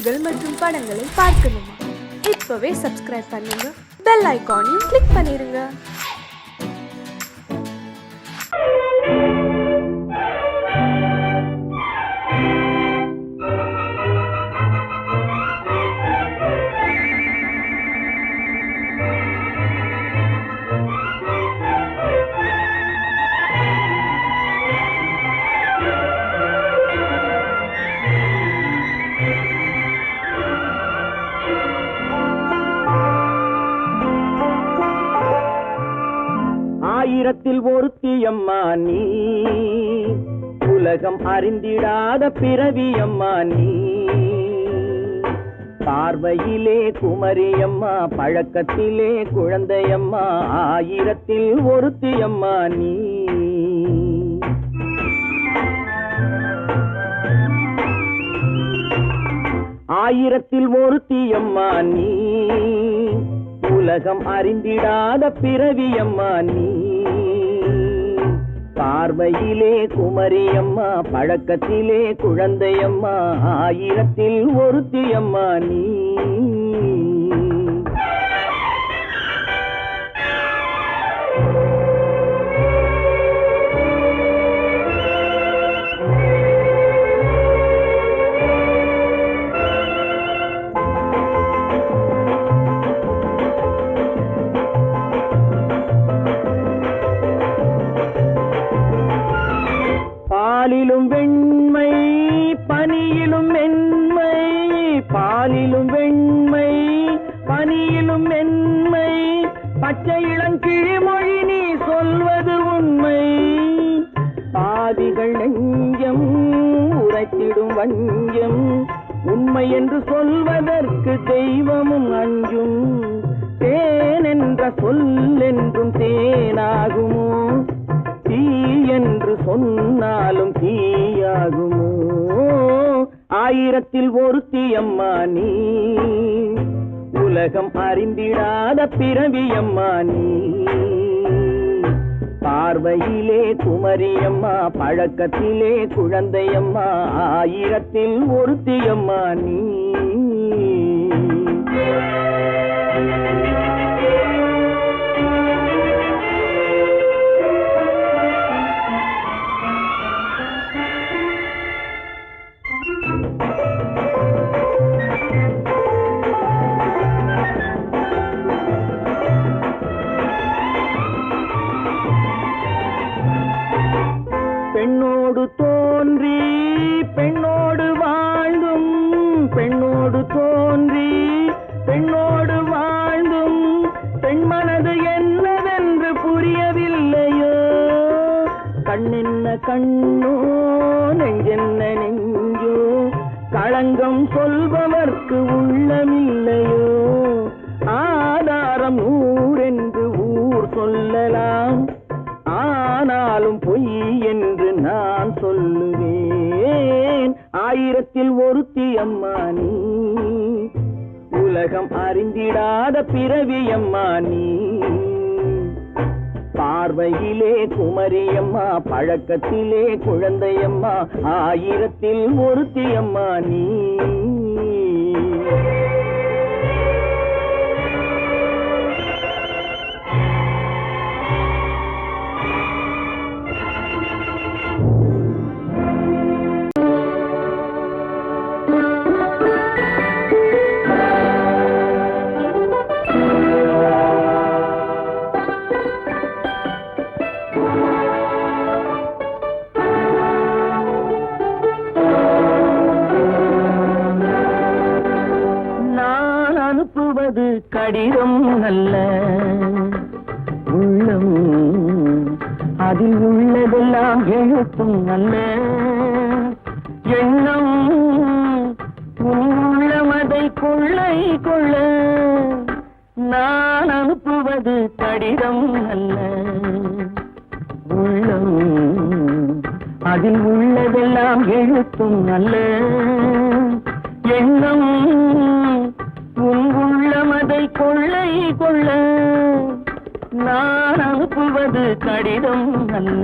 செய்திகள் மற்றும் படங்களை பார்க்கணுமா? இப்பவே சப்ஸ்கிரைப் பண்ணுங்க, பெல் ஐகானையும் கிளிக் பண்ணிருங்க. ஆயிரத்தில் ஒருத்தியம்மா நீ, உலகம் அறிந்திடாத பிறவியம்மா நீ. பார்வையிலே குமரியம்மா, பழக்கத்திலே குழந்தையம்மா, ஆயிரத்தில் ஒருத்தியம்மா நீ. ஆயிரத்தில் ஒருத்தியம்மா நீ, உலகம் அறிந்திடாத பிறவியம்மா நீ. பார்வையிலே குமரியம்மா, பழக்கத்திலே குழந்தையம்மா, ஆயிரத்தில் ஒருத்தியம்மா நீ. பாலிலும் வெண்மை, பனியிலும் மென்மை, பாலிலும் வெண்மை, பனியிலும் மென்மை, பச்சை இளங்கிழிமொழி நீ சொல்வது உண்மை. பாதிகள் நெஞ்சம் உரைத்திடும் வஞ்சம், உண்மை என்று சொல்வதற்கு தெய்வமும் அஞ்சும். தேன் என்ற சொல் என்றும் தேனாகுமோ, தீ என்று சொன்னாலும் தீயாகுமோ. ஆயிரத்தில் ஒருத்தியம்மா நீ, உலகம் அறிந்திடாத பிறவியம்மா நீ. பார்வையிலே குமரியம்மா, பழக்கத்திலே குழந்தையம்மா, ஆயிரத்தில் ஒருத்தியம்மா நீ. பெண்ணோடு தோன்றி பெண்ணோடு வாழ்ந்தும், பெண்ணோடு தோன்றி பெண்ணோடு வாழ்ந்தும், பெண் மனது என்னவென்று புரியவில்லையோ. கண்ணென்ன கண்ணோ, நெஞ்சென்ன நெஞ்சோ, களங்கம் சொல்பவர்க்கு உள்ளமில்லையோ. ஆதாரம் ஊரென்று ஊர் சொல்லலாம், ஆனாலும் பொய் என்று நான் சொல்லுவேன். ஆயிரத்தில் ஒருத்தியம்மா நீ, உலகம் அறிந்திடாத பிறவியம்மா நீ. பார்வையிலே குமரியம்மா, பழக்கத்திலே குழந்தையம்மா, ஆயிரத்தில் ஒருத்தியம்மா நீ. அனுப்புவது கடிதம் அல்ல, உள்ளம் அதில் உள்ளதெல்லாம் எழுத்தும் அல்ல. எண்ணம் உள்ளமதை கொள்ளை கொள்ள, நான் அனுப்புவது கடிதம் அல்ல, உள்ளம் அதில் உள்ளதெல்லாம் எழுத்தும் அல்ல. எண்ணம் உள்ளமதை கொள்ளை கொள்ள, நான் அனுப்புவது கடிதம் அல்ல.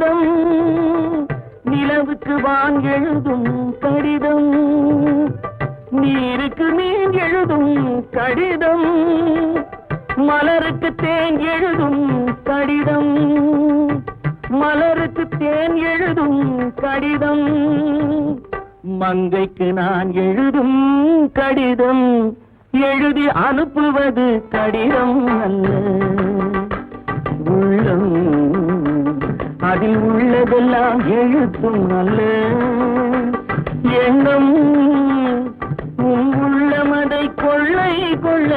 கடிதம் நிலவுக்கு வான் எழுதும் கடிதம் நீருக்கு மீன் எழுதும் கடிதம் மலருக்கு தேன் எழுதும் கடிதம் மலருக்கு தேன் எழுதும் கடிதம் மங்கைக்கு நான் எழுதும் கடிதம் எழுதி அனுப்புவது கடிதம் அல்ல உள்ளம் அதில் உள்ளதெல்லாம் எழுத்தும் அல்ல எண்ணம் உன் உள்ளமதை கொள்ளை கொள்ள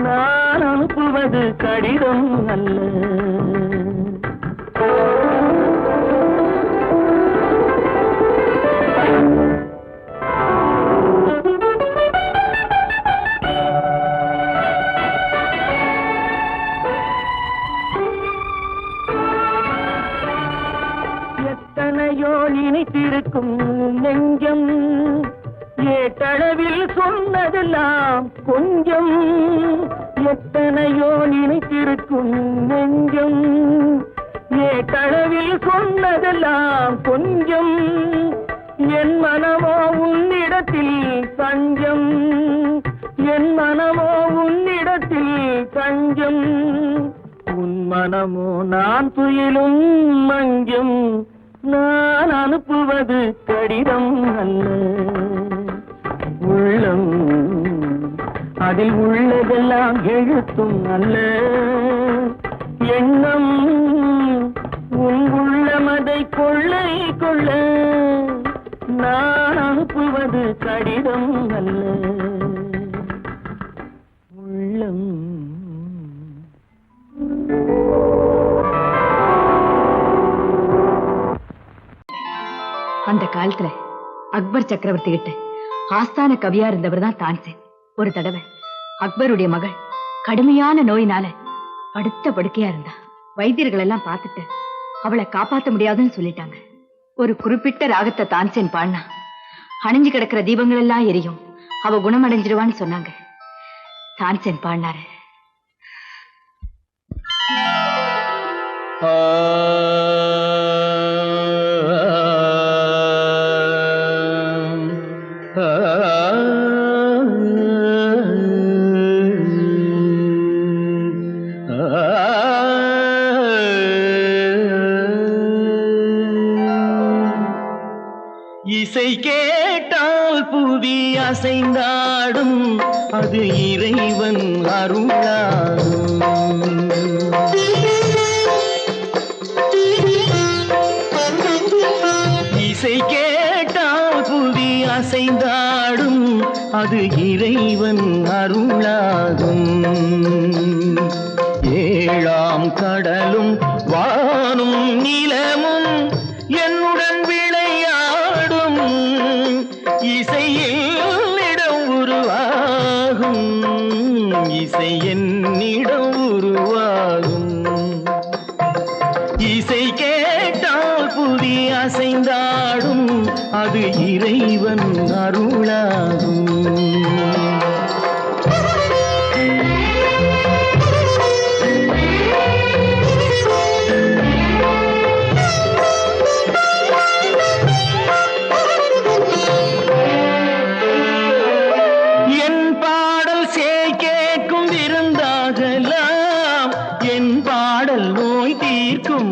நான் அனுப்புவது கடிதம் அல்ல எத்தனையோ நினைத்திருக்கும் நெஞ்சம் ஏட்டளவில் சொன்னதெல்லாம் கொஞ்சம் எத்தனையோ நினைத்திருக்கும் நெஞ்சம் ஏட்டளவில் சொன்னதெல்லாம் கொஞ்சம் என் மனமோ உன்னிடத்தில் தஞ்சம் என் மனமோ உன்னிடத்தில் தஞ்சம் உன் மனமோ நான் துயிலும் மஞ்சம் நான் அனுப்புவது கடிதம் அல்ல உள்ளம் அதில் உள்ளதெல்லாம் எழுத்தும் அல்ல எண்ணம் உன் உள்ளமதை கொள்ளை கொள்ள நான் அனுப்புவது கடிதம் அல்ல உள்ளம் அந்த காலத்துல அக்பர் சக்கரவர்த்தி கிட்ட ஆஸ்தான கவியா இருந்தவர் தான் தான்சேன். ஒரு தடவை அக்பருடைய மகள் கடுமையான நோயினால படுத்த படுக்கையா இருந்தா. வைத்தியர்கள் எல்லாம் பார்த்துட்டு அவளை காப்பாத்த முடியாதுன்னு சொல்லிட்டாங்க. ஒரு குறிப்பிட்ட ராகத்தை தான்சேன் பாடினா அணிஞ்சு கிடக்கிற தீபங்கள் எல்லாம் எரியும், அவ குணமடைஞ்சிடுவான்னு சொன்னாங்க. தான்சேன் பாடினாரு. இசை கேட்டால் புவி அசைந்தாடும் அது இறைவன் அருளாடும். இசை கேட்டால் புவி அசைந்தாடும் அது இறைவன் அருளாகும். ஏழாம் கடலும் வானும் நிலமும் என்னுடன் விளையாடும். இசையில் இடம் உருவாகும், இசை என்னிடம் உருவாகும். இசை கேட்டால் புவி அசைந்தாடும் அது இறைவன் அருளாகும்.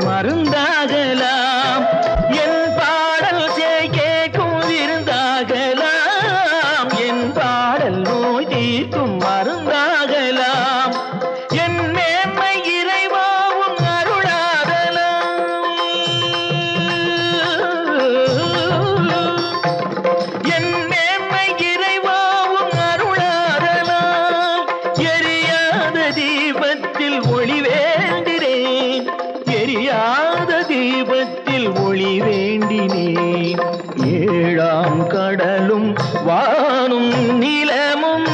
மருந்தாகலாம் என் பாடல் கேட்கும் விருந்தாகலாம். என் பாடல் நோய் தீர்க்கும் மருந்தாகலாம். என் மேன்மை இறைவாவும் அருளாகலாம். என் மேன்மை இறைவாவும் அருளாகலாம். எரியாத தீபத்தில் ஒளி வேண்டினேன், எரியாத தீபத்தில் ஒளி வேண்டினேன். ஏழாம் கடலும் வானும் நிலமும்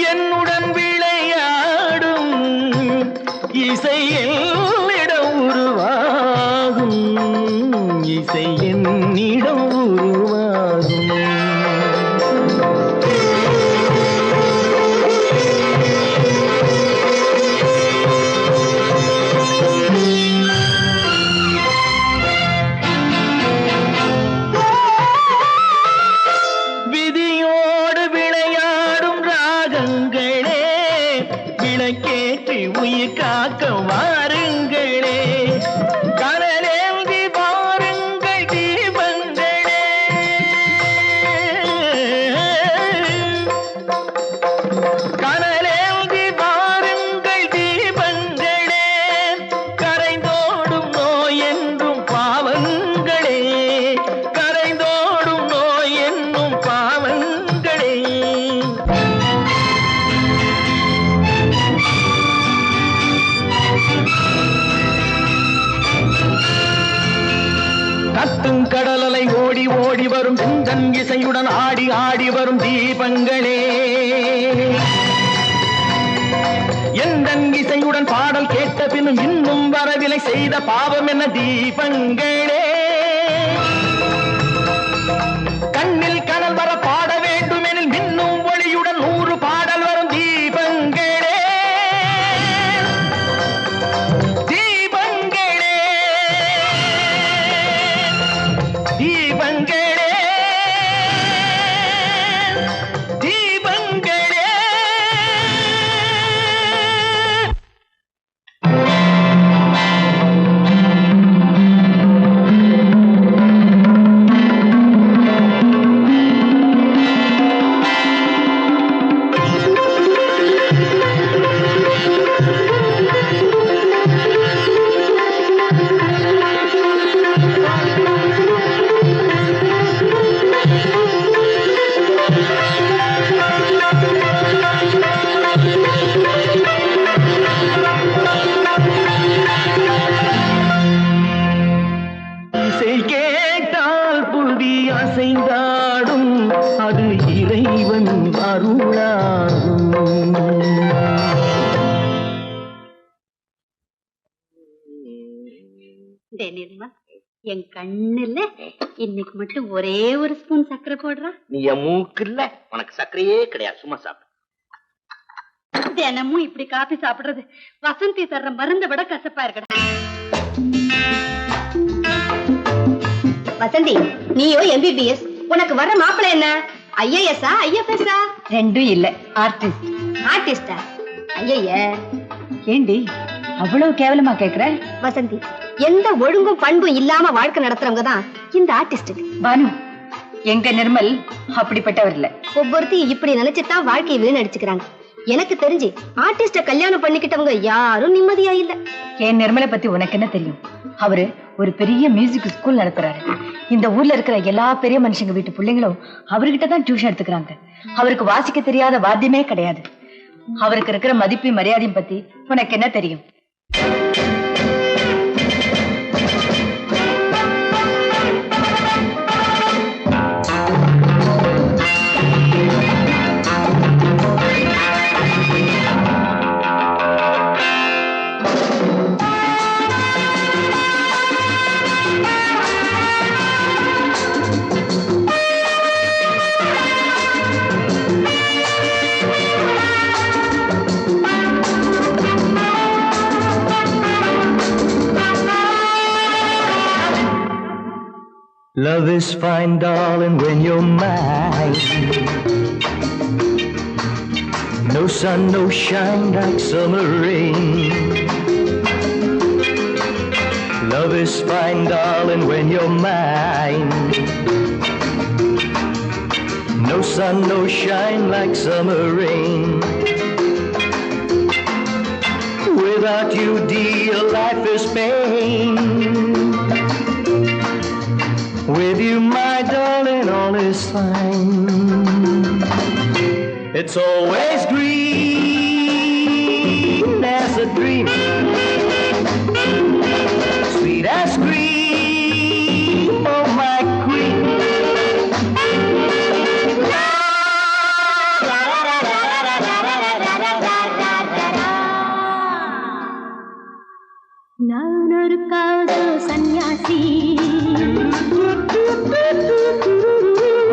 என்னுடன் விளையாடும். இசையில் இடம் உருவாகும், இசை என்னிடம் உருவாகும். கலக்கும் கடலலை ஓடி ஓடி வரும் செந்தன் இசையுடன் ஆடி ஆடி வரும் தீபங்களே எந்தன் இசையுடன் பாடல் கேட்ட பின்னும் இன்னும் வரவில்லை செய்த பாவம் என்ன தீபங்களே கண்ணில் கனல் வர பாட வேண்டுமெனில் மின்னும் ஒளியுடன் 100 பாடல் வரும் தீபங்களே தீபங்களே தீபங்களே தீபங்களே இசை கேட்டால் புவி அசைந்தாடும் அது இறைவன் அருளாகும் நிர்மா என் கண்ணுல இன்னைக்கு மட்டும் ஒரே ஒரு ஸ்பூன் சர்க்கரை போடுறா. நீ என் மூக்கு இல்ல, உனக்கு சர்க்கரையே கிடையாது, சும்மா சாப்பிடு. தினமும் இப்படி காபி சாப்பிடுறது வசந்தி தர்ற மருந்த விட கசப்பா இருக்கடா. வசந்தி, நீயோ எம்பிபிஎஸ், உனக்கு வர்ற மாப்பிள்ள என்ன? ஐஏஎஸ்ஆ ஐஎஃப்எஸ்ஆ? ரெண்டும் இல்ல, ஆர்டிஸ்ட். ஆர்டிஸ்டா? ஐய ஏண்டி அவ்வளவு கேவலமா கேக்குற? வசந்தி, எந்த ஒழுங்கும் பண்பும் இல்லாம வாழ்க்கை நடத்துறவங்க தான் இந்த ஆர்டிஸ்ட். பானு, எங்க நிர்மல் அப்படிப்பட்டவர் இல்ல. ஒவ்வொருத்தையும் இப்படி நினைச்சுதான் வாழ்க்கையை வீணடிச்சுக்கிறாங்க. எனக்கு தெரிஞ்சு ஆர்டிஸ்ட கல்யாணம் பண்ணிக்கிட்டவங்க யாரும் நிம்மதியா இல்ல. என் நிர்மலை பத்தி உனக்கு என்ன தெரியும்? அவரு ஒரு பெரிய மியூசிக் ஸ்கூல் நடத்துறாரு. இந்த ஊர்ல இருக்கிற எல்லா பெரிய மனுஷங்க வீட்டு பிள்ளைங்களும் அவர்கிட்ட தான் டியூஷன் எடுத்துக்கிறாங்க. அவருக்கு வாசிக்க தெரியாத வாத்தியமே கிடையாது. அவருக்கு இருக்கிற மதிப்பு மரியாதையும் பத்தி உனக்கு என்ன தெரியும்? Love is fine, darling, when you're mine. No sun, no shine like summer rain. Love is fine, darling, when you're mine. No sun, no shine like summer rain. Without you, dear, life is pain. With you, my darling, all is fine. It's always green as a dream, sweet as cream, oh my queen. நான் ஒரு காதல் சன்னியாசி,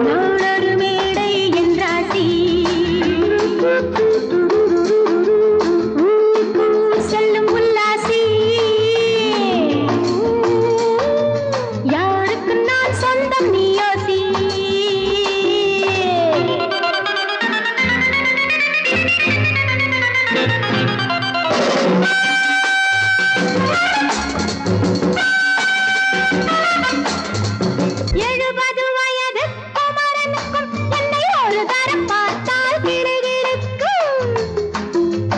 நானொரு மேடை என்றாசி, செல்லும் உல்லாசி, யாருக்கு நான் சொந்தம் நீ யோசி.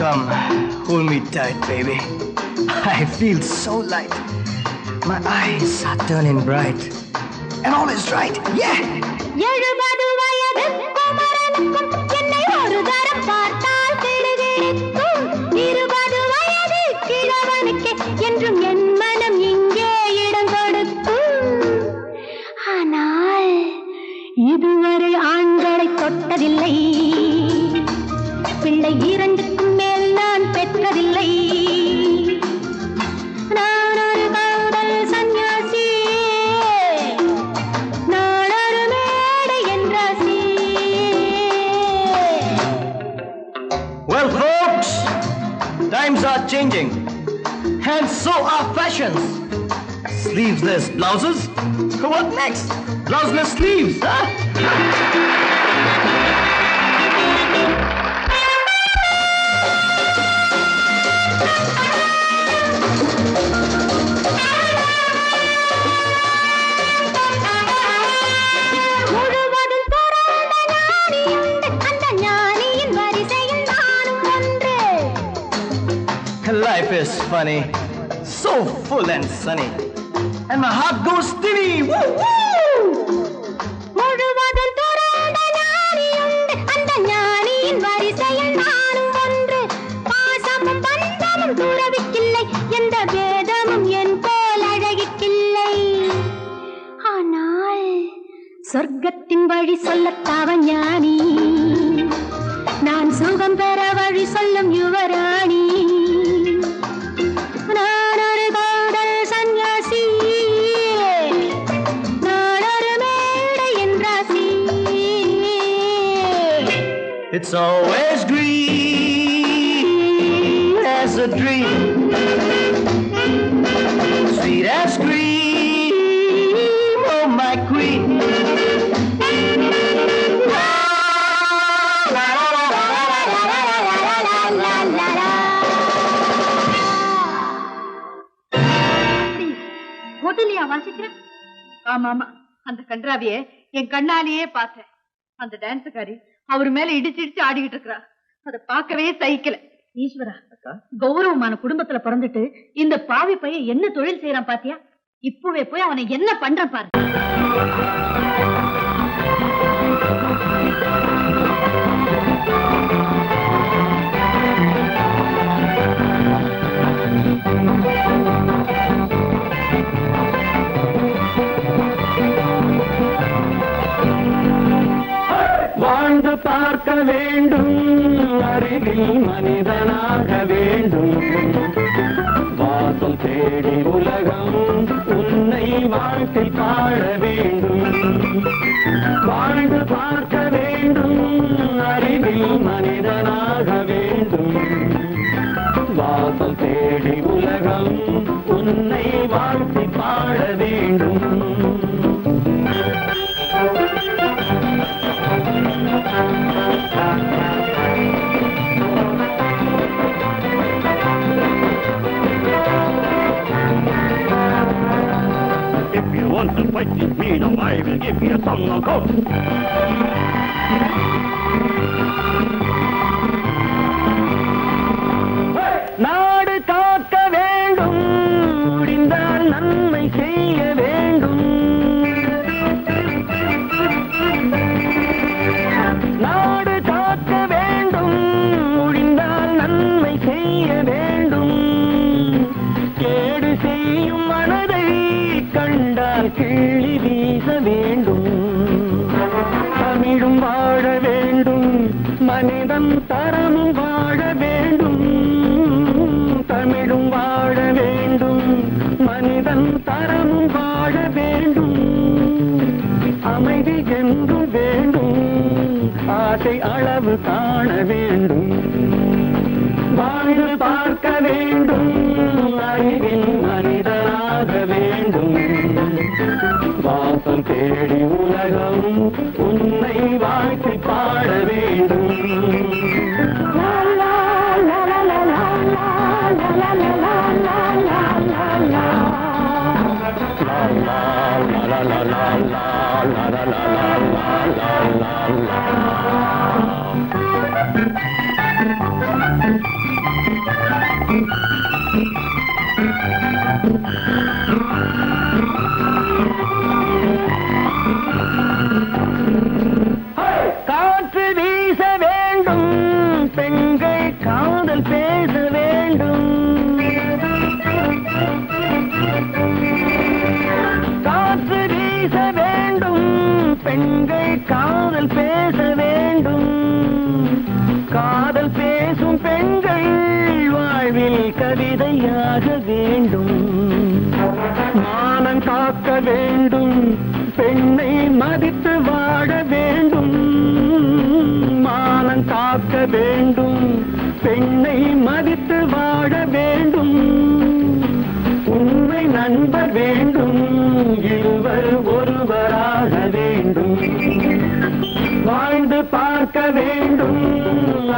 Come, hold me tight, baby. I feel so light. My eyes are turning bright. And all is right, yeah! 70 வயது குமரனுக்கும் என்னை ஒரு தரம் பார்த்தால் கிடுகிடுக்கும். 20 வயது கிழவனுக்கு என்றும் என் மனம் இங்கே இடம் கொடுக்கும். changing. And so are fashions. Sleeveless blouses? What next? Blouseless sleeves, huh? Life is funny, so full and sunny, and my heart goes steady. Woo woo! முழுவதும் துறந்த ஞானியுண்டு, அந்த ஞானியின் வரிசையில் நானும் ஒன்று. பாசமும் பந்தமும் துறவிக்கில்லை, எந்த வேதமும் என் போல் அழகிக்கில்லை. ஆனால் சொர்க்கத்தின் வழி சொல்லத்தாவன் ஞானி, நான் சுகம் பெற வழி சொல்லும் யுவராணி. நான் ஒரு காதல் சன்யாசி, நான் ஒரு மேடையின் ராசி. It's always green as a dream, sweet as cream, oh my queen. ஹோட்டலியா வாசிக்கிறேன்? ஆமா, அந்த கன்றாவிய என் கண்ணாலேயே பார்த்தேன். அந்த டான்ஸுக்காரி அவர் மேல இடிச்சு ஆடிக்கிட்டு இருக்கிறா. அதை பார்க்கவே சகிக்கல. ஈஸ்வரா, கௌரவமான குடும்பத்துல பிறந்துட்டு இந்த பாவி பையன் என்ன தொழில் செய்யறான் பாத்தியா? இப்பவே போய் அவனை என்ன பண்றான் பாரு. வாழ்ந்து பார்க்க வேண்டும், அறிவில் மனிதனாக வேண்டும். வாசல் தேடி உலகம் உன்னை வாழ்க்கை பாட வேண்டும். வாழ்ந்து பார்க்க வேண்டும், அறிவில் மனிதனாக வேண்டும். வாசல் தேடி உலகம் உன்னை வாழ்க்கை பாட வேண்டும். If you want to fight with me, now I will give you a song of hope. நாடு காக்க வேண்டும், முடிந்தால் நன்மை செய்ய வேண்டும். நாடு காக்க வேண்டும், முடிந்தால் நன்மை செய்ய வேண்டும். கேடு செய்யும் மனதை கண்டால் கிள்ளி வீச வேண்டும். தமிழும் வாழ வேண்டும், மனிதன் தரமும் வாழ வேண்டும். தமிழும் வாழ வேண்டும், மனிதன் தரமும் வாழ வேண்டும். அமைதி என்றும் வேண்டும், ஆசை அளவு காண வேண்டும். வாழ்ந்து பார்க்க வேண்டும், அறிவில் மனிதனாக வேண்டும். வாசல் தேடி உலகம் உன்னை வாழ்க்கை பாட வேண்டும். காற்று வீச வேண்டும், பெண்கள் காதல் பேச வேண்டும். காற்று வீச வேண்டும், பெண்கள் காதல் பேச வேண்டும். காதல் பேசும் பெண்கள் வாழ்வில் கவிதையாக வேண்டும். மானம் காக்க வேண்டும், பெண்ணை மதித்து வாழ வேண்டும். மானம் காக்க வேண்டும், பெண்ணை மதித்து வாழ வேண்டும், உண்மை நண்பர் வேண்டும், இருவர் ஒருவராக வேண்டும், வாழ்ந்து பார்க்க வேண்டும்,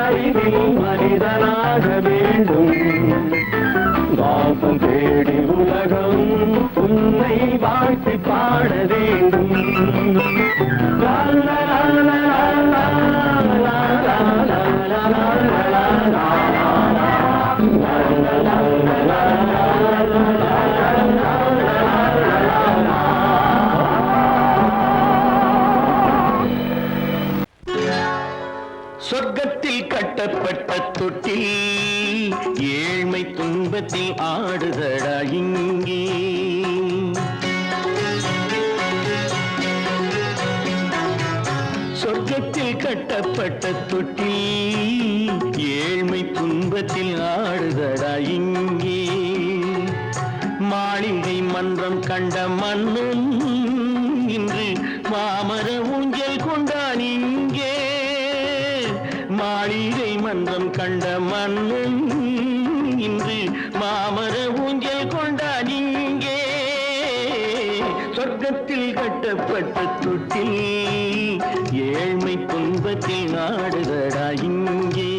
அறிவில் மனிதனாக வேண்டும், வாசம் தேடி உலகம் உன்னை வாழ்த்தி பாட வேண்டும். லா லா லா லா லா லா லா லா லா லா. சொர்க்கத்தில் கட்டப்பட்ட தொட்டில் ஏழ்மை துன்பத்தில் ஆடுதடா இங்கே. சொர்க்கத்தில் கட்டப்பட்ட தொட்டில் ஏழ்மை துன்பத்தில் ஆடுதடா இங்கே. மாளிகை மன்றம் கண்ட மன்னன் இன்று மாமர ஊஞ்சல் கொண்டான் இங்கே. மாளிகை மன்றம் கண்ட மன்னன் இன்று மாமர ஊஞ்சல் கொண்டான் இங்கே. சொர்க்கத்தில் கட்டப்பட்ட தொட்டில் ஏழ்மை துன்பத்தில் நாடுதடா இங்கே.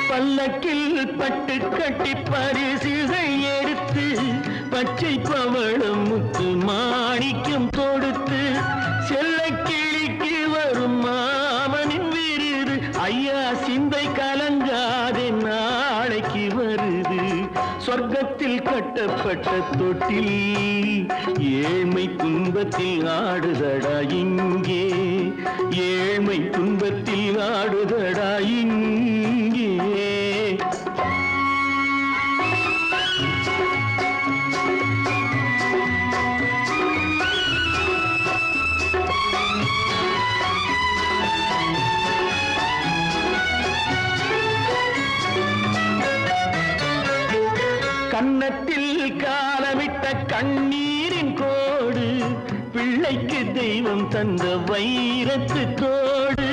பல்லக்கில் பட்டு கட்டி பரிசுகள் எடுத்து பச்சை பவளம் முத்து மாணிக்கம் தொடுத்து செல்ல கிளிக்கு வரும் மாமனின் விருது. ஐயா சிந்தை கலங்காதே நாளைக்கு வருது. சொர்க்கத்தில் கட்டப்பட்ட தொட்டில் ஏழ்மை துன்பத்தில் ஆடுதடா இங்கே. ஏழ்மை துன்பத்தில் ஆடுதடா இங்கே. கன்னத்தில் காலமிட்ட கண்ணீரின் கோடு, பிள்ளைக்கு தெய்வம் தந்த வைரத்து தோடு,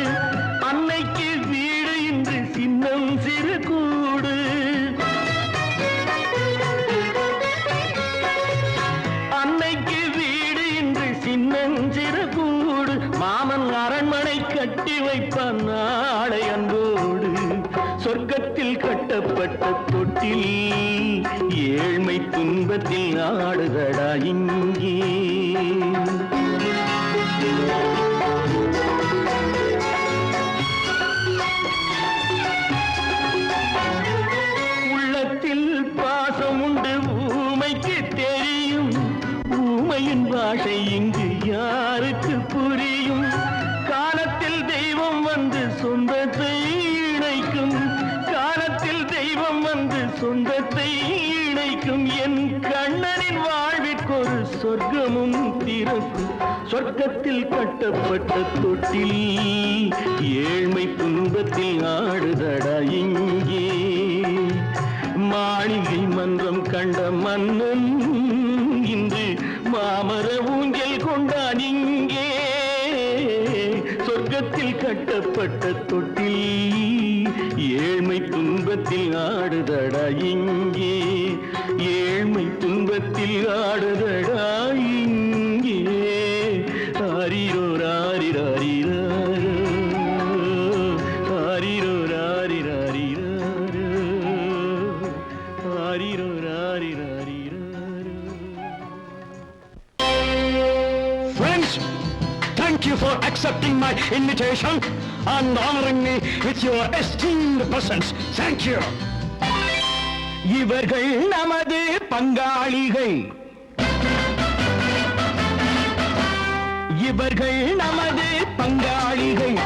அன்னைக்கு வீடு இன்று சின்னம் சிறு கூடு. அன்னைக்கு வீடு இன்று சின்னம் சிறு கூடு, மாமன் அரண்மனை கட்டி வைப்பான் நாளை அன்போடு. சொர்க்கத்தில் கட்டப்பட்ட தொட்டில் ஏழ்மை துன்பத்தில் ஆடுதடா இங்கே. உள்ளத்தில் பாசம் உண்டு ஊமைக்கு தெரியும், ஊமையின் பாஷை இங்கு யாருக்கு புரியும். காலத்தில் தெய்வம் வந்து சொந்தத்தை இணைக்கும், காலத்தில் தெய்வம் வந்து சொந்தத்தை இணைக்கும். என் கண்ணனின் வாழ்விற்கொரு சொர்க்கமும் திறக்கும். சொர்க்கத்தில் கட்டப்பட்ட தொட்டில் ஏழ்மை துன்பத்தில் ஆடுதடா இங்கே. மாளிகை மன்றம் கண்ட மன்னன் இன்று மாமர ஊஞ்சல் கொண்டான் இங்கே. சொர்க்கத்தில் கட்டப்பட்ட தொட்டில் ஏழ்மை துன்பத்தில் ஆடுதடா இங்கே. ஏழ்மை துன்பத்தில் ஆடுதடா இங்கே. ஆரிரோ ராரிராரிராரோ, ஆரிரோ ராரிராரிராரோ, ஆரிரோ ராரிராரிராரோ. Friends, thank you for accepting my invitation and honoring me with your esteemed presence. Thank you. இவர்கள் நமது பங்காளிகள், இவர்கள் நமது பங்காளிகள்,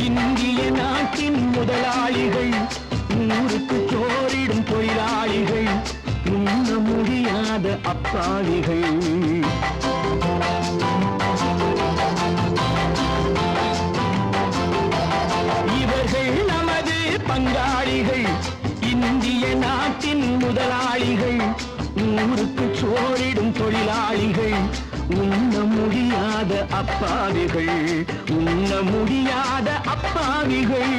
இந்திய நாட்டின் முதலாளிகள், ஊருக்கு சோறிடும் தொழிலாளிகள், உண்ண முடியாத அப்பாவிகள். இவர்கள் நமது பங்காளிகள், இந்திய நாட்டின் முதலாளிகள், ஊருக்கு சோறிடும் தொழிலாளிகள், உண்ண முடியாத அப்பாவிகள், உண்ண முடியாத அப்பாவிகள்.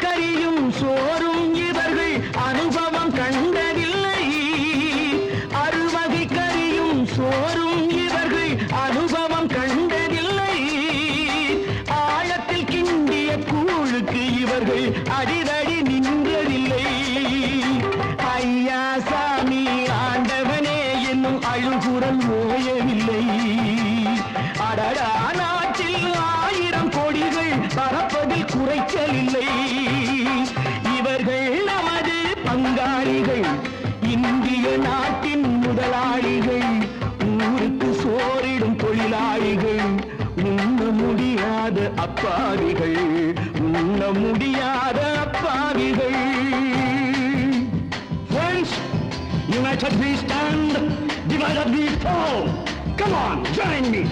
கறியும் சோறும் இவர்கள் அனுபவம் கண்டதில்லை. அறுவகை கறியும் சோறும் இவர்கள் அனுபவம் கண்டதில்லை. ஆழத்தில் கிண்டிய கூழுக்கு இவர்கள் அடிதடி நின்றதில்லை. ஐயா சாமி ஆண்டவனே என்னும் அழுகுரல் ஓயவில்லை. அடடா நாட்டில் 1000 கோடிகள் பறப்பதில் குறைச்சல் இல்லை. இவர்கள் நமது பங்காளிகள், இந்திய நாட்டின் முதலாளிகள், ஊருக்கு சோறிடும் தொழிலாளிகள், உண்ண முடியாத அப்பாவிகள், உண்ண முடியாத அப்பாவிகள். Friends, united we stand, divided we fall. Come on, join me.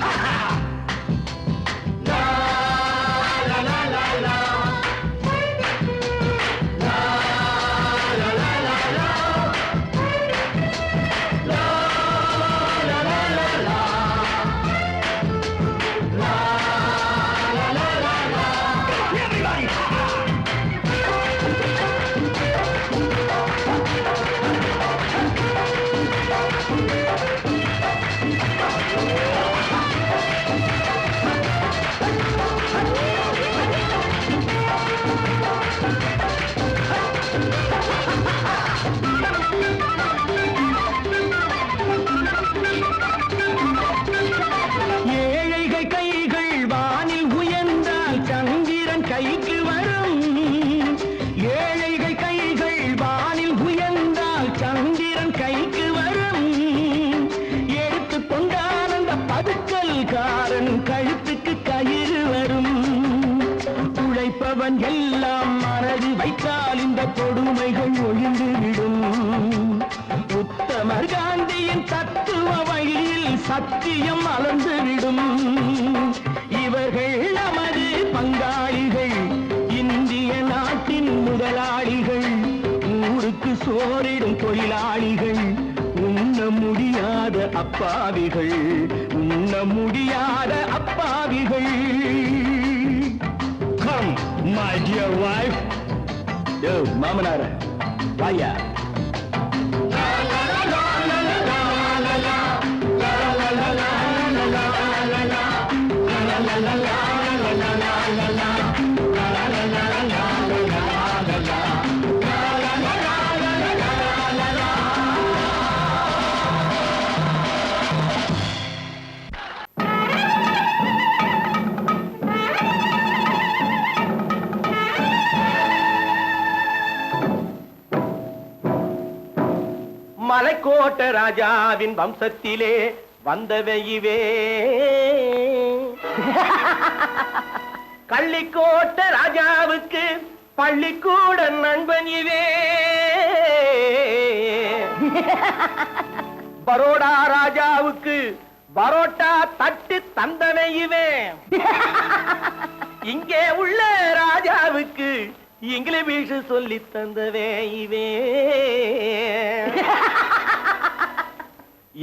கழுத்துக்கு கயிறு வரும். உழைப்பவன் எல்லாம் மனது வைத்தால் இந்த கொடுமைகள் ஒழிந்துவிடும். உத்தமர் காந்தியின் தத்துவ வழியில் சத்தியம் மலர்ந்துவிடும். இவர்கள் நமது பங்காளிகள், இந்திய நாட்டின் முதலாளிகள், ஊருக்கு சோறிடும் தொழிலாளிகள், உண்ண முடியாத அப்பாவிகள், உண்ண முடியாத அப்பாவிகள். Come, my dear wife. Yo, மாமனார வாயா. மலைக்கோட்ட ராஜாவின் வம்சத்திலே வந்தவையுவே, கள்ளிக்கோட்ட ராஜாவுக்கு பள்ளிக்கூட நண்பன் இவே, பரோடா ராஜாவுக்கு பரோட்டா தட்டு தந்தனையுவே, இங்கே உள்ள ராஜாவுக்கு இங்கிலீஷ் சொல்லி தந்தவே இவே.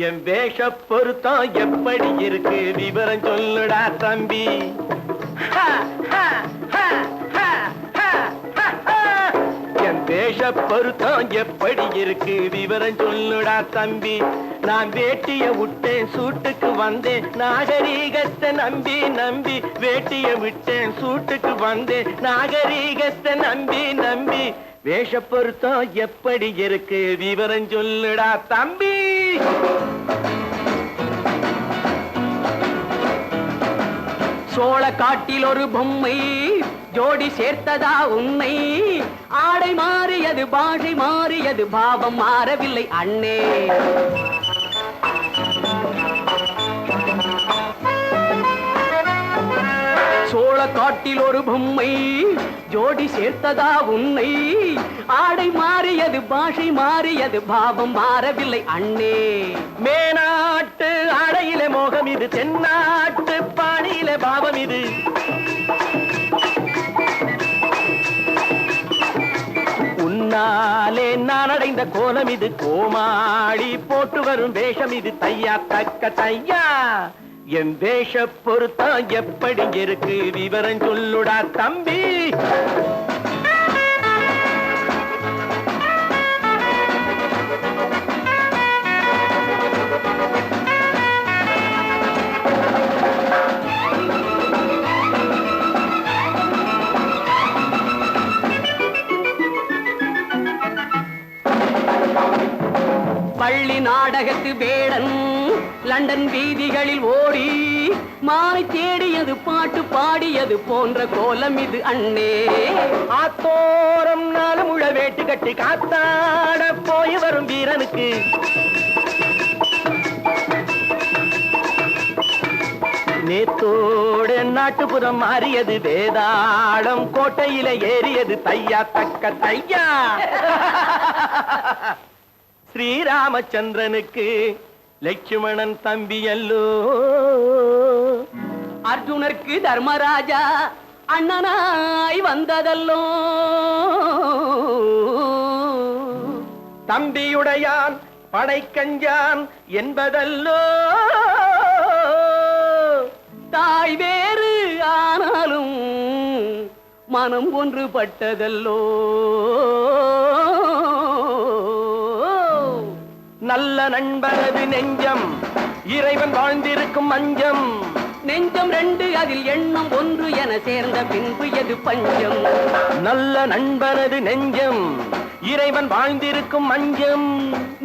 என் வேஷ பொருத்தம் எப்படி இருக்கு விவரம் சொல்லுடா தம்பி. என் வேஷ பொருத்தம் எப்படி இருக்கு விவரம் சொல்லுடா தம்பி. நான் வேட்டிய விட்டேன் சூட்டுக்கு வந்தேன் நாகரீகத்தை நம்பி நம்பி. வேட்டிய விட்டேன் சூட்டுக்கு வந்தேன் நாகரீகத்தை நம்பி நம்பி. வேஷ பொருத்தம் எப்படி இருக்கு விவரம் சொல்லுடா தம்பி. சோழ காட்டில் ஒரு பொம்மை ஜோடி சேர்த்ததா உண்மை. ஆடை மாறியது பாஷை மாறியது பாவம் மாறவில்லை அண்ணே. சோழ காட்டில் ஒரு பொம்மை ஜோடி சேர்த்ததா உன்னை ஆடை மாறியது பாஷை மாறியது பாவம் மாறவில்லை அண்ணே மேனாட்டு ஆடையிலே மோகம் இது தென்னாட்டு பாணியிலே பாவம் இது உன்னாலே நான் அடைந்த கோலம் இது கோமாளி போட்டு வரும் வேஷம் இது தையா தக்க தையா என் வேஷ பொருத்தம் எப்படி இருக்கு விவரம் சொல்லுடா தம்பி பள்ளி நாடகத்து வேடன் லண்டன் வீதிகளில் ஓடி மாலை தேடியது பாட்டு பாடியது போன்ற கோலம் இது அண்ணே ஆத்தோரம் நாலு முழ வேட்டு கட்டி காத்தாட போய் வரும் வீரனுக்கு நேத்தோடு நாட்டுப்புறம் மாறியது வேதாளம் கோட்டையில ஏறியது தையா தக்க தையா ஸ்ரீராமச்சந்திரனுக்கு லட்சுமணன் தம்பி அல்லோ அர்ஜுனருக்கு தர்மராஜா அண்ணனாய் வந்ததல்லோ தம்பியுடையான் படைக்கஞ்சான் என்பதல்லோ தாய் வேறு ஆனாலும் மனம் ஒன்றுபட்டதல்லோ நல்ல நண்பனது நெஞ்சம் இறைவன் வாழ்ந்திருக்கும் மஞ்சம் நெஞ்சம் ரெண்டு அதில் எண்ணம் ஒன்று என சேர்ந்த பின்பு எது பஞ்சம் நல்ல நண்பனது நெஞ்சம் இறைவன் வாழ்ந்திருக்கும் மஞ்சம்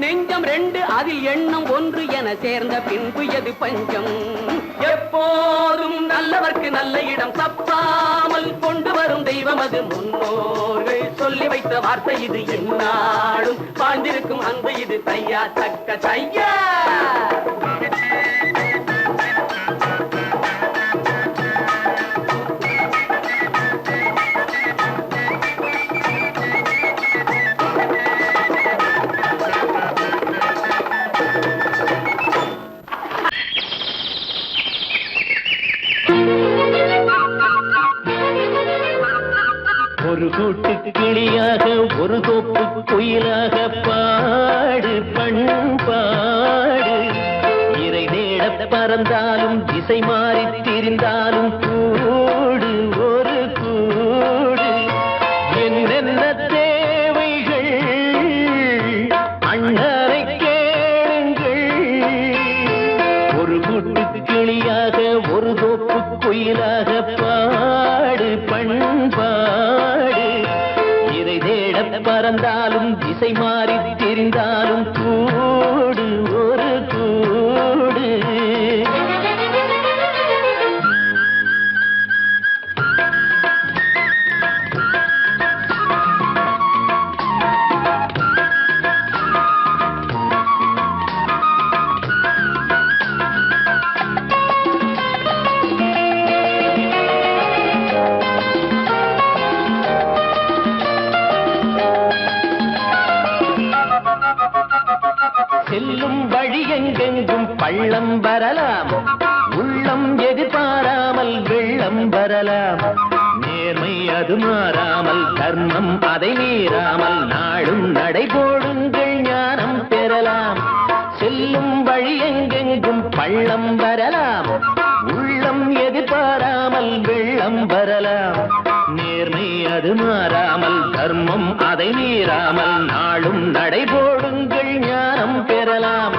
நெஞ்சம் ரெண்டு அதில் எண்ணம் ஒன்று என சேர்ந்த பின்பு எது பஞ்சம் எப்போதும் நல்லவர்க்கு நல்ல இடம் தப்பாமல் கொண்டு வரும் தெய்வம் அது முன்னோர்கள் சொல்லி வைத்த வார்த்தை இது என்னாலும் வாழ்ந்திருக்கும் அந்த இது தையா தக்க தையா ஒரு கூட்டு கிளியாக ஒரு தோப்பு குயிலாக பாடு பண்பாடு இறை தேட பறந்தாலும் திசை மாறி திரிந்தாலும் கூடு ஒரு கூடு என்னென்ன தேவைகள் அண்ணரை கேளுங்கள் ஒரு கூட்டு கிளியாக ஒரு தோப்பு குயிலாக பாடு பண்பாடு இறை தேட பறந்தாலும் திசை மாறி தெரிந்தாலும் கூடு ஒரு கூடு செல்லும் வழி எங்கெங்கும் பள்ளம் வரலாம் உள்ளம் எதிர்பாராமல் வெள்ளம் வரலாம் நேர்மை அது மாறாமல் தர்மம் அதை மீறாமல் நாளும் நடைபோடுங்கள் ஞானம் பெறலாம் செல்லும் வழி எங்கெங்கும் பள்ளம் வரலாம் உள்ளம் எதிர்பாராமல் வெள்ளம் வரலாம் நேர்மை அது மாறாமல் தர்மம் அதை மீறாமல் நாளும் நடைபோடுங்கள் ஞானம் பெறலாம்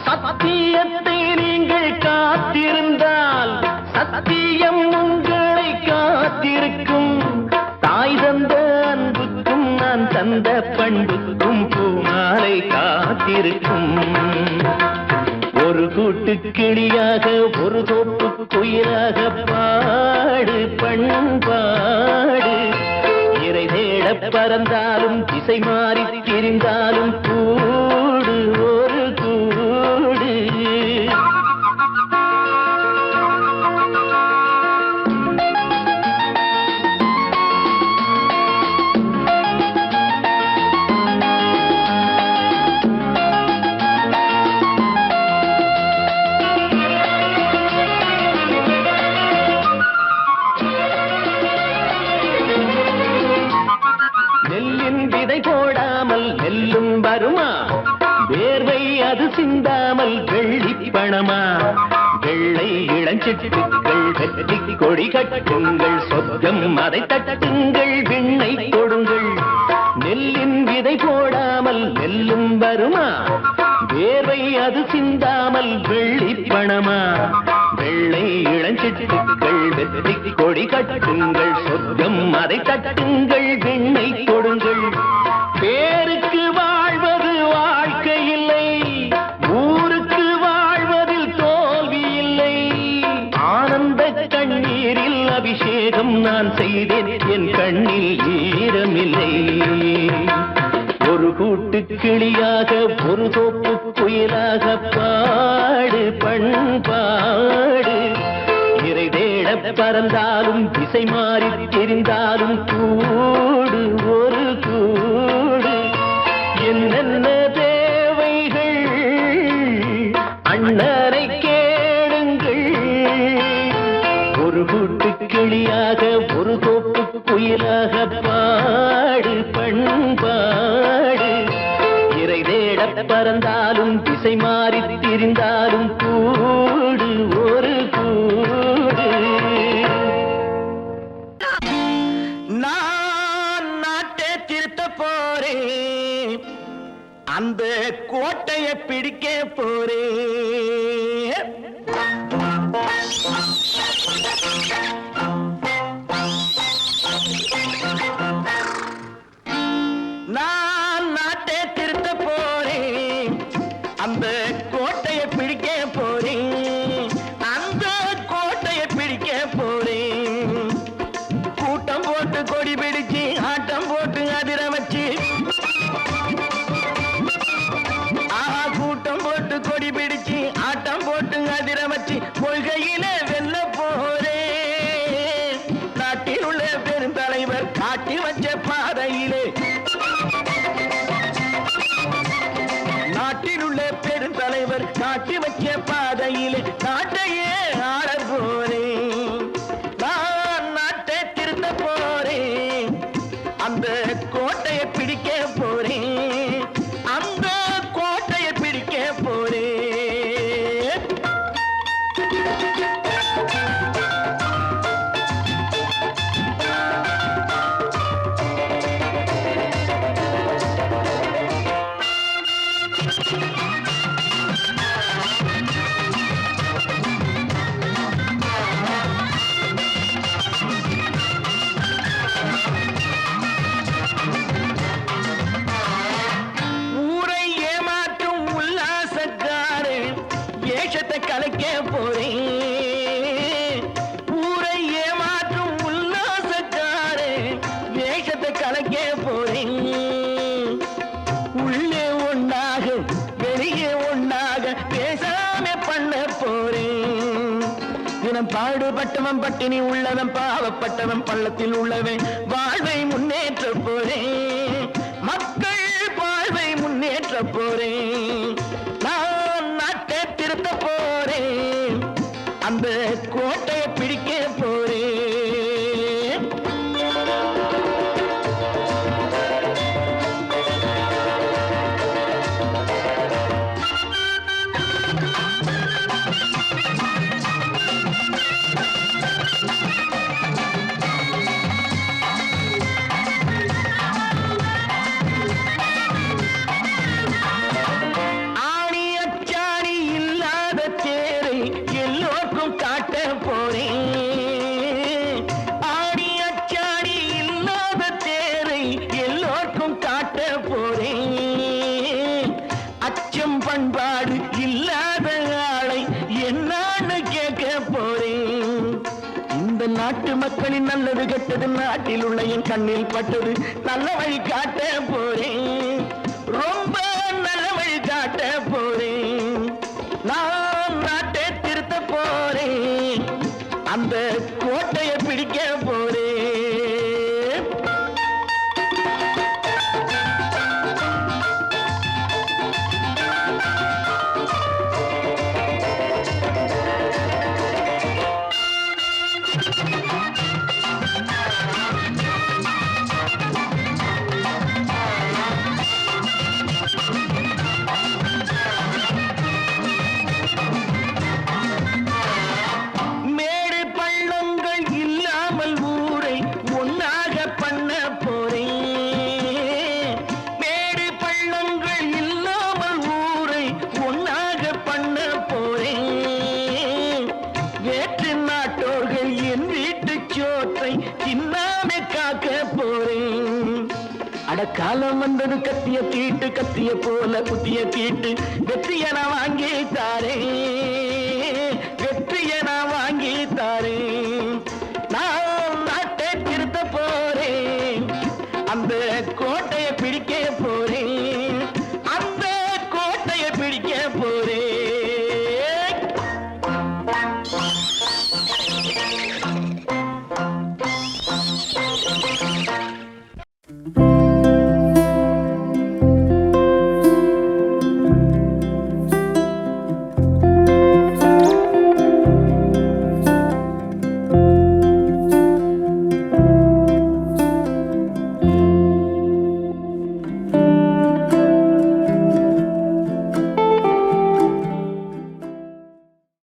சத்தியத்தை நீங்கள் காத்திருந்தால் சத்தியம் உங்களை காத்திருக்கும் தாய் தந்த அன்புக்கும் நான் தந்த பண்புக்கும் பூமாலை காத்திருக்கும் ஒரு கூட்டு கிளியாக ஒரு தோப்பு குயிலாக பாடு பண்பாடு இறை தேட பறந்தாலும் திசை மாறி திரிந்தாலும் கூடு ஒரு கூடு வேர்வை அது சிந்தாமல் வெள்ளி பணமா வெள்ளை இளஞ்சிட்டுக்கள் வெற்றி கொடி கட்டுங்கள் சொர்க்கம் அதை தட்டுங்கள் விண்ணை கொடுங்கள் நெல்லின் விதை போடாமல் நெல்லும் வருமா வேர்வை அது சிந்தாமல் வெள்ளி பணமா வெள்ளை இளஞ்சிட்டுக்கள் வெற்றி கொடி கட்டுங்கள் சொர்க்கம் அதை தட்டுங்கள் விண்ணை கொடுங்கள் பேருக்கு வாழ்வது வாழ்க்கை இல்லை ஊருக்கு வாழ்வதில் தோல்வி இல்லை ஆனந்த கண்ணீரில் அபிஷேகம் நான் செய்தேன் என் கண்ணில் ஈரமில்லை ஒரு கூட்டு கிளியாக ஒரு தோப்பு குயிலாக பாடு பண்பாடு இறை தேட பறந்தாலும் திசை மாறி தெரிந்தாலும் கூடு ஒரு கூடு என்னென்ன தேவைகள் அண்ணரை கேளுங்கள் ஒரு கூட்டு கிளியாக ஒரு தோப்பு குயிலாக பாடு பண்பாடு இறை தேட பறந்தாலும் திசை மாறி திரிந்தாலும் கூடு ஒரு கூடு நான் நாட்டை திருத்த போறேன் அந்த கோட்டையை பிடிக்க போறேன் நான் நாட்டை திருத்த போறேன் அந்த கோட்டையை பிடிக்க போறேன் அந்த கோட்டையை பிடிக்க போறேன் கூட்டம் போட்டு கொடி பிடிச்சு ஆட்டம் போட்டு அதிர வச்சு கூட்டம் போட்டு கொடி பிடிச்சு ஆட்டம் போட்டு அதிர வச்சு கொள்கையில வெல்ல போறேன் நாட்டில் உள்ள பெருந்தலைவர் காட்டி வச்ச பாதையிலே நாட்டில் உள்ள பெருந்தலைவர் காட்டி வச்ச பாதையிலே நாட்டையே ஆள போறேன் நான் நாட்டை திருத்த போறேன் அந்த கோட்டையை பிடிக்க போறேன் அந்த கோட்டையை பிடிக்க போறேன் ஊரை ஏமாற்றும் உல்லாசக்காரு ஏஷத்தை கலைக்க போறேன் ஊரை ஏமாற்றும் உல்லாசக்காரு ஏஷத்தை கலைக்க போறேன் உள்ளே ஒன்னாக வெளியே ஒன்னாக பேசாம பண்ண போறேன் தினம் பாடுபட்டவன் பட்டினி உள்ளவன் பாவப்பட்டவன் பள்ளத்தில் உள்ளவன் வாழ்வை முன்னேற்ற போறேன் மக்கள் வாழ்வை முன்னேற்ற போறேன் நான் நாட்டை திருத்த போறேன் அந்த கோட்டையை பிடிக்க போறேன் ஆணி அச்சாணி இல்லாத தேரை எல்லோருக்கும் காட்ட போறேன் ஆணி அச்சாணி இல்லாத தேரை எல்லோருக்கும் காட்ட போறேன் அச்சம் பண்பாடு இல்லாத ஆளை என்னான்னு கேட்க போறேன் இந்த நாட்டு மக்களின் நல்லது கெட்டது நாட்டில் உள்ள என் கண்ணில் பட்டது நல்ல வழி காட்ட போறேன் ரொம்ப நல்ல வழி காட்ட போறேன் நான் நாட்டை திருத்த போறேன் அந்த கோட்டையை பிடிக்க போறேன் வந்தது கத்திய தீட்டு, கத்திய போல குத்திய தீட்டு. வெற்றிய நான் வாங்கி தாரேன், வெற்றிய நான் வாங்கி தாரேன். நான் நாட்டை திருத்த போறேன், அந்த கோட்டையை பிடிக்க போறேன், அந்த கோட்டையை பிடிக்க போறேன்.